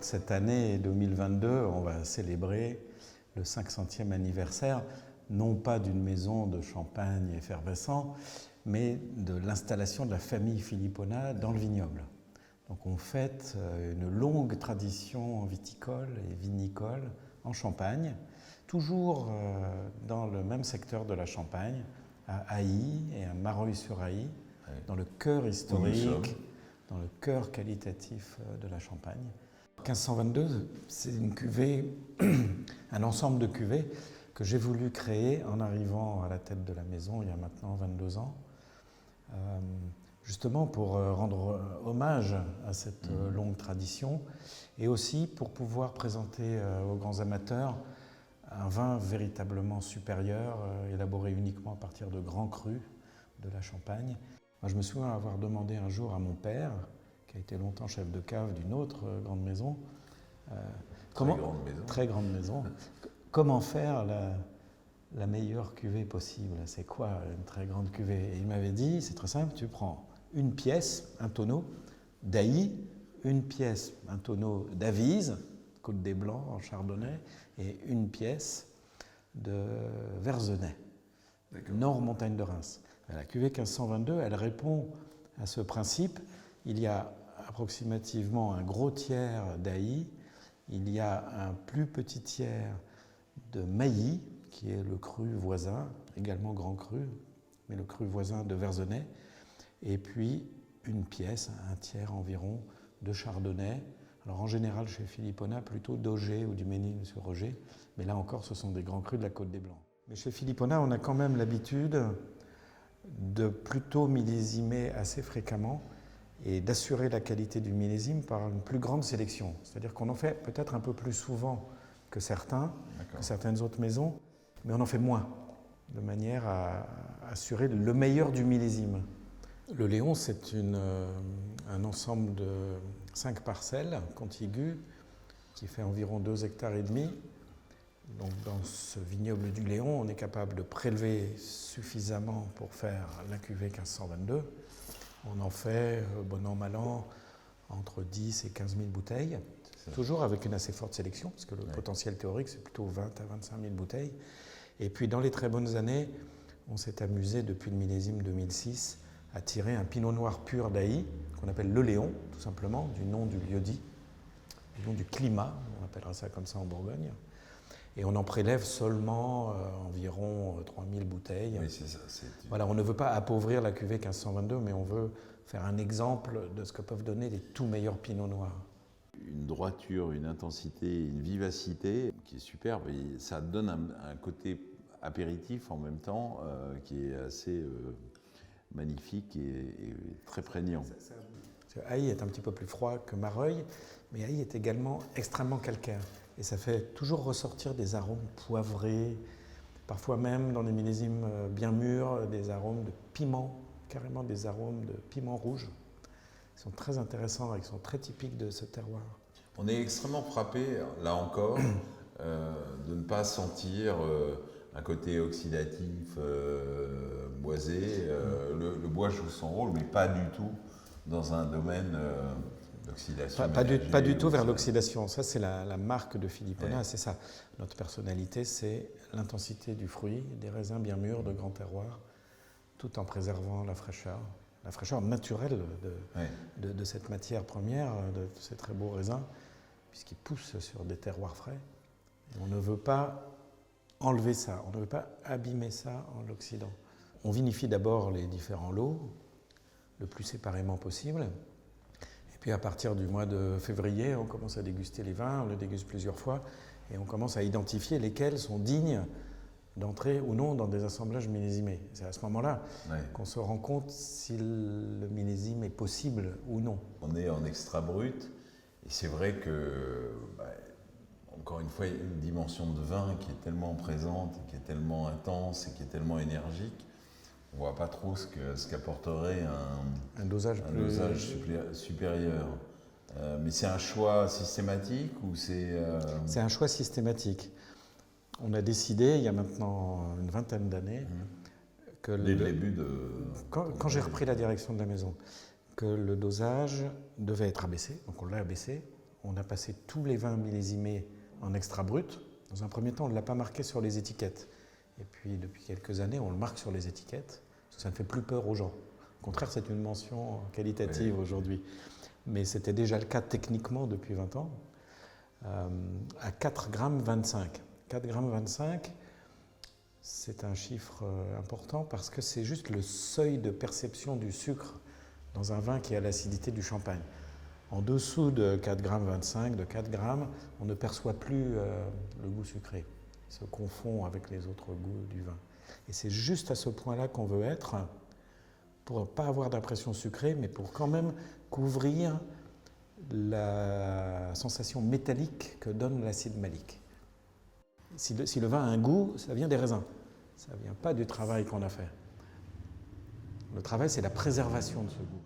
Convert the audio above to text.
cette année 2022, on va célébrer le 500e anniversaire, non pas d'une maison de champagne effervescent, mais de l'installation de la famille Filipona dans le vignoble. Donc on fête une longue tradition viticole et vinicole en Champagne, toujours dans le même secteur de la Champagne, à Ailly et à Mareuil-sur-Ailly, dans le cœur historique, dans le cœur qualitatif de la Champagne. 1522, c'est une cuvée, un ensemble de cuvées que j'ai voulu créer en arrivant à la tête de la maison il y a maintenant 22 ans, justement pour rendre hommage à cette longue tradition et aussi pour pouvoir présenter aux grands amateurs un vin véritablement supérieur, élaboré uniquement à partir de grands crus de la Champagne. Moi, je me souviens avoir demandé un jour à mon père, qui a été longtemps chef de cave d'une autre grande maison, très grande maison, comment faire la meilleure cuvée possible. C'est quoi une très grande cuvée? Et il m'avait dit, c'est très simple, tu prends une pièce, un tonneau d'Ailly, une pièce, un tonneau d'Avise, Côte des Blancs en Chardonnay, et une pièce de Verzenay, Nord Montagne de Reims. La cuvée 1522, elle répond à ce principe. Il y a approximativement un gros tiers d'Ailly, il y a un plus petit tiers de Mailly, qui est le cru voisin, également grand cru, mais le cru voisin de Verzenay, et puis une pièce, un tiers environ, de Chardonnay. Alors en général, chez Filipona, plutôt d'Auger ou du Ménil-sur-Roger, mais là encore, ce sont des grands crus de la Côte des Blancs. Mais chez Filipona, on a quand même l'habitude de plutôt millésimer assez fréquemment et d'assurer la qualité du millésime par une plus grande sélection. C'est-à-dire qu'on en fait peut-être un peu plus souvent que certaines autres maisons, mais on en fait moins, de manière à assurer le meilleur du millésime. Le Léon, c'est un ensemble de 5 parcelles contiguës qui fait environ 2,5 hectares. Donc dans ce vignoble du Léon, on est capable de prélever suffisamment pour faire la cuvée 1522. On en fait, bon an, mal an, entre 10 et 15 000 bouteilles, toujours avec une assez forte sélection, parce que le potentiel théorique, c'est plutôt 20 à 25 000 bouteilles. Et puis dans les très bonnes années, on s'est amusé depuis le millésime 2006 à tirer un pinot noir pur d'Ailly, qu'on appelle le Léon, tout simplement, du nom du lieu-dit, du nom du climat, on appellera ça comme ça en Bourgogne. Et on en prélève seulement environ 3000 bouteilles. Oui, c'est ça. Voilà, on ne veut pas appauvrir la cuvée 1522, mais on veut faire un exemple de ce que peuvent donner les tout meilleurs pinots noirs. Une droiture, une intensité, une vivacité qui est superbe. Et ça donne un côté apéritif en même temps qui est assez magnifique et très prégnant. Ailly est un petit peu plus froid que Mareuil, mais Ailly est également extrêmement calcaire. Et ça fait toujours ressortir des arômes poivrés, parfois même dans des millésimes bien mûrs, des arômes de piment, carrément des arômes de piment rouge. Ils sont très intéressants, ils sont très typiques de ce terroir. On est extrêmement frappé, là encore, de ne pas sentir un côté oxydatif, boisé. Le bois joue son rôle, mais pas du tout dans un domaine d'oxydation. Pas du tout vers l'oxydation. Ça, c'est la marque de Filipona, c'est ça. Notre personnalité, c'est l'intensité du fruit, des raisins bien mûrs de grand terroir, tout en préservant la fraîcheur naturelle de cette matière première, de ces très beaux raisins, puisqu'ils poussent sur des terroirs frais. Et on ne veut pas enlever ça, on ne veut pas abîmer ça en l'oxydant. On vinifie d'abord les différents lots, le plus séparément possible. Et puis à partir du mois de février, on commence à déguster les vins, on les déguste plusieurs fois, et on commence à identifier lesquels sont dignes d'entrer ou non dans des assemblages millésimés. C'est à ce moment-là qu'on se rend compte si le millésime est possible ou non. On est en extra brut, et c'est vrai que, encore une fois, il y a une dimension de vin qui est tellement présente, qui est tellement intense et qui est tellement énergique. On ne voit pas trop ce qu'apporterait un dosage supérieur. Mais c'est un choix systématique ou c'est... C'est un choix systématique. On a décidé, il y a maintenant une vingtaine d'années, que dès le début de... Quand j'ai repris la direction de la maison, que le dosage devait être abaissé, donc on l'a abaissé, on a passé tous les vins millésimés en extra brut. Dans un premier temps, on ne l'a pas marqué sur les étiquettes. Et puis, depuis quelques années, on le marque sur les étiquettes, parce que ça ne fait plus peur aux gens. Au contraire, c'est une mention qualitative aujourd'hui. Mais c'était déjà le cas techniquement depuis 20 ans. À 4,25 g. 4,25 g, c'est un chiffre important parce que c'est juste le seuil de perception du sucre dans un vin qui a l'acidité du champagne. En dessous de 4,25 g, de 4 g, on ne perçoit plus le goût sucré. Il se confond avec les autres goûts du vin. Et c'est juste à ce point-là qu'on veut être, pour ne pas avoir d'impression sucrée, mais pour quand même couvrir la sensation métallique que donne l'acide malique. Si le vin a un goût, ça vient des raisins. Ça ne vient pas du travail qu'on a fait. Le travail, c'est la préservation de ce goût.